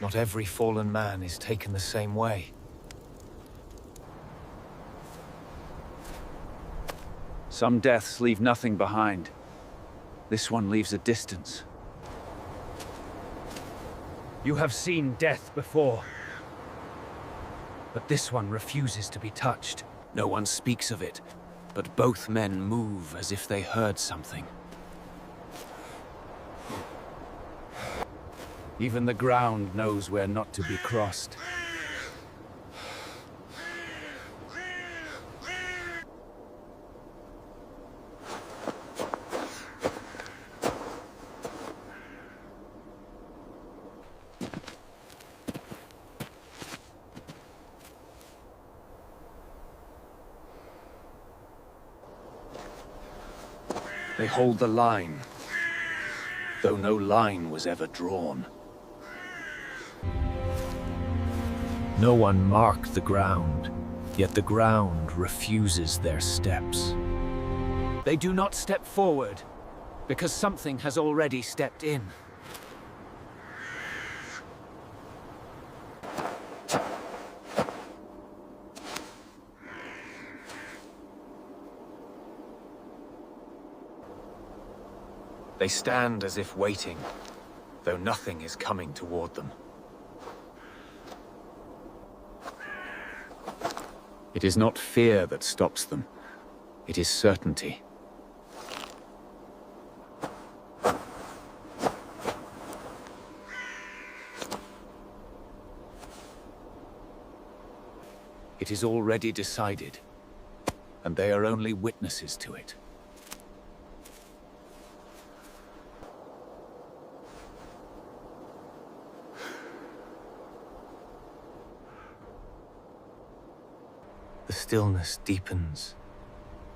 Not every fallen man is taken the same way. Some deaths leave nothing behind. This one leaves a distance. You have seen death before, but this one refuses to be touched. No one speaks of it, but both men move as if they heard something. Even the ground knows where not to be crossed. They hold the line, though no line was ever drawn. No one marked the ground, yet the ground refuses their steps. They do not step forward, because something has already stepped in. They stand as if waiting, though nothing is coming toward them. It is not fear that stops them. It is certainty. It is already decided, and they are only witnesses to it. The stillness deepens,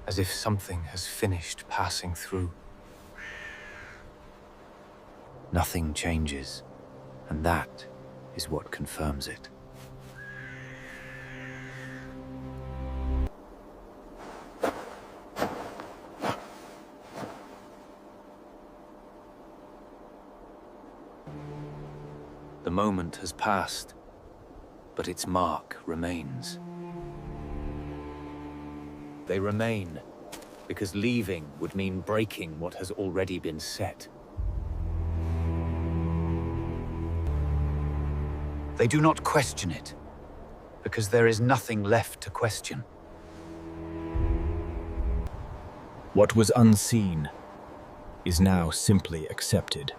as if something has finished passing through. Nothing changes, and that is what confirms it. The moment has passed, but its mark remains. They remain, because leaving would mean breaking what has already been set. They do not question it, because there is nothing left to question. What was unseen is now simply accepted.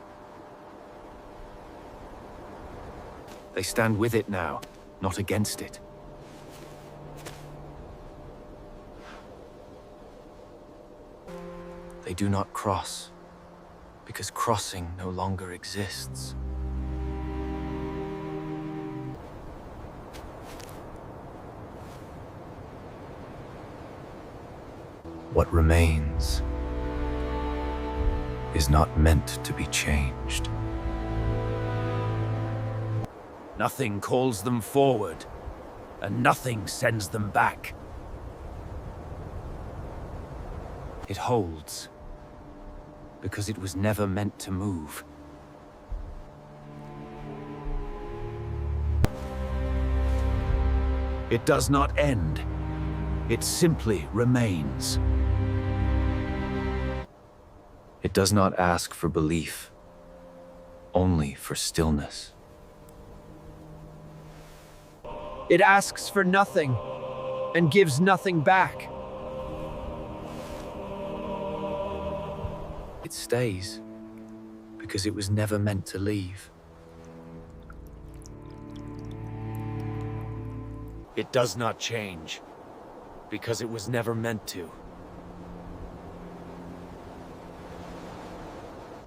They stand with it now, not against it. They do not cross, because crossing no longer exists. What remains is not meant to be changed. Nothing calls them forward, and nothing sends them back. It holds, because it was never meant to move. It does not end. It simply remains. It does not ask for belief, only for stillness. It asks for nothing, and gives nothing back. It stays, because it was never meant to leave. It does not change, because it was never meant to.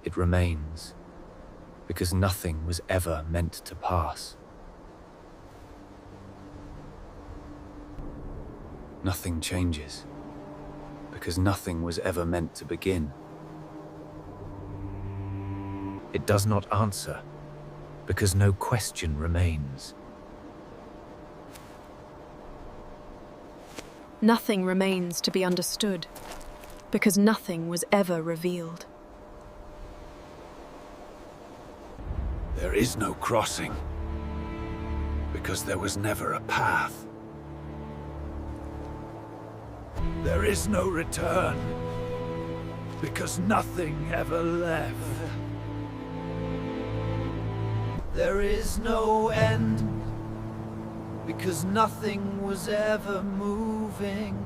It remains, because nothing was ever meant to pass. Nothing changes, because nothing was ever meant to begin. It does not answer, because no question remains. Nothing remains to be understood, because nothing was ever revealed. There is no crossing, because there was never a path. There is no return, because nothing ever left. There is no end, because nothing was ever moving.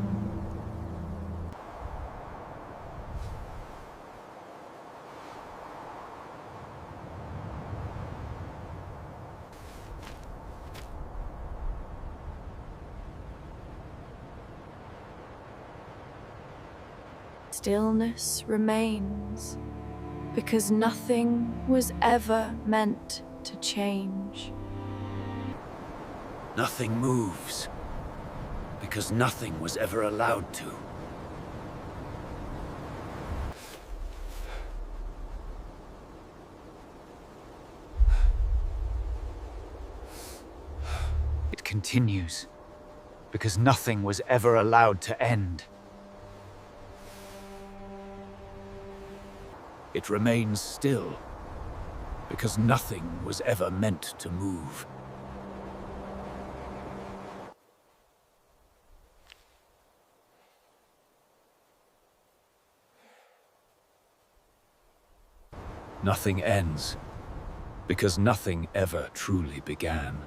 Stillness remains, because nothing was ever meant to change. Nothing moves, because nothing was ever allowed to. It continues, because nothing was ever allowed to end. It remains still, because nothing was ever meant to move. Nothing ends, because nothing ever truly began.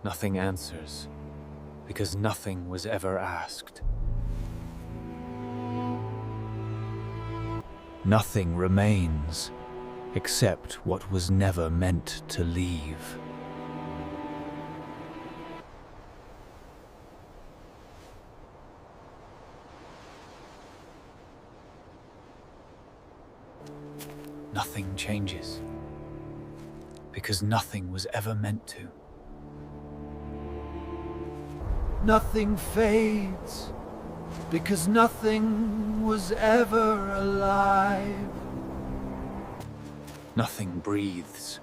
Nothing answers, because nothing was ever asked. Nothing remains, except what was never meant to leave. Nothing changes, because nothing was ever meant to. Nothing fades, because nothing was ever alive. Nothing breathes,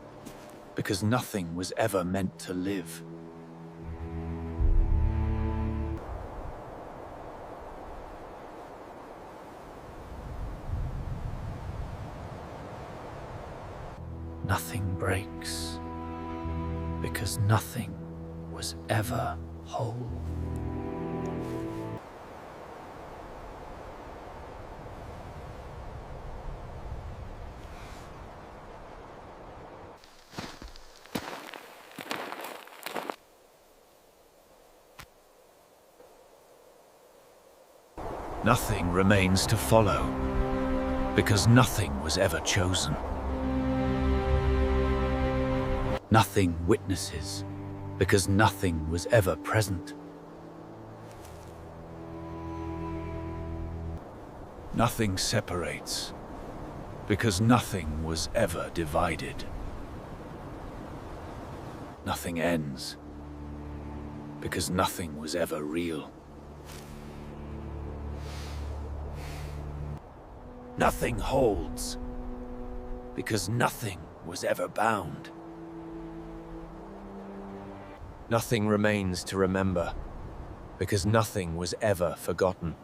because nothing was ever meant to live. Nothing breaks, because nothing was ever whole. Nothing remains to follow, because nothing was ever chosen. Nothing witnesses, because nothing was ever present. Nothing separates, because nothing was ever divided. Nothing ends, because nothing was ever real. Nothing holds, because nothing was ever bound. Nothing remains to remember, because nothing was ever forgotten.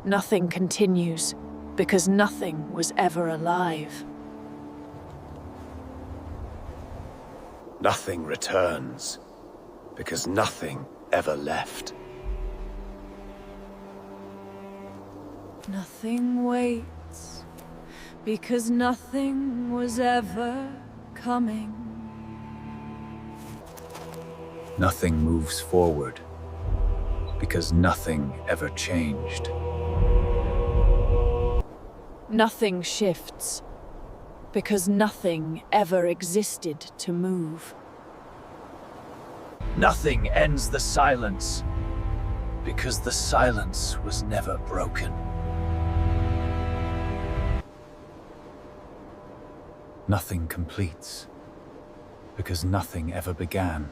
Nothing continues, because nothing was ever alive. Nothing returns, because nothing ever left. Nothing waits, because nothing was ever coming. Nothing moves forward, because nothing ever changed. Nothing shifts, because nothing ever existed to move. Nothing ends the silence, because the silence was never broken. Nothing completes, because nothing ever began.